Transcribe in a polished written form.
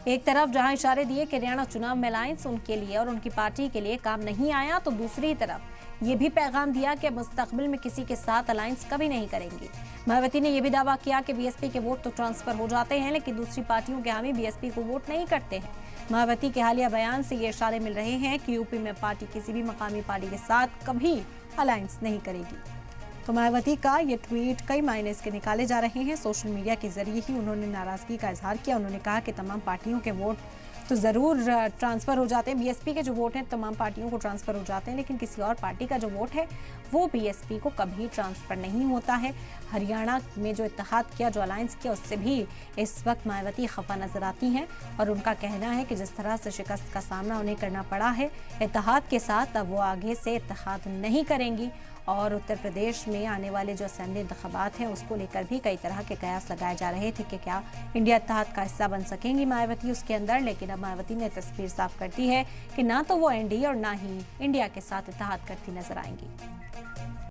एक तरफ जहां इशारे दिए कि हरियाणा चुनाव में अलायंस उनके लिए और उनकी पार्टी के लिए काम नहीं आया, तो दूसरी तरफ ये भी पैगाम दिया कि मुस्तकबिल में किसी के साथ अलायंस कभी नहीं करेंगी। मायावती ने यह भी दावा किया कि बीएसपी के वोट तो ट्रांसफर हो जाते हैं, लेकिन दूसरी पार्टियों के हामी बीएसपी को वोट नहीं करते हैं। मायावती के हालिया बयान से ये इशारे मिल रहे हैं कि यूपी में पार्टी किसी भी मकामी पार्टी के साथ कभी अलायंस नहीं करेगी। तो मायावती का ये ट्वीट कई मायने इसके निकाले जा रहे हैं। सोशल मीडिया के जरिए ही उन्होंने नाराजगी का इजहार किया। उन्होंने कहा कि तमाम पार्टियों के वोट तो ज़रूर ट्रांसफ़र हो जाते हैं, बीएसपी के जो वोट हैं तमाम पार्टियों को ट्रांसफ़र हो जाते हैं, लेकिन किसी और पार्टी का जो वोट है वो बीएसपी को कभी ट्रांसफ़र नहीं होता है। हरियाणा में जो इत्तेहाद किया, जो अलायंस किया, उससे भी इस वक्त मायावती खफा नजर आती हैं और उनका कहना है कि जिस तरह से शिकस्त का सामना उन्हें करना पड़ा है इत्तेहाद के साथ, अब वो आगे से इत्तेहाद नहीं करेंगी। और उत्तर प्रदेश में आने वाले जो असेंबली इंतखाबात हैं उसको लेकर भी कई तरह के कयास लगाए जा रहे थे कि क्या इंडिया इत्तेहाद का हिस्सा बन सकेंगी मायावती उसके अंदर, लेकिन अब मायावती ने तस्वीर साफ कर दी है कि ना तो वो एनडीए और ना ही इंडिया के साथ इत्तेहाद करती नजर आएंगी।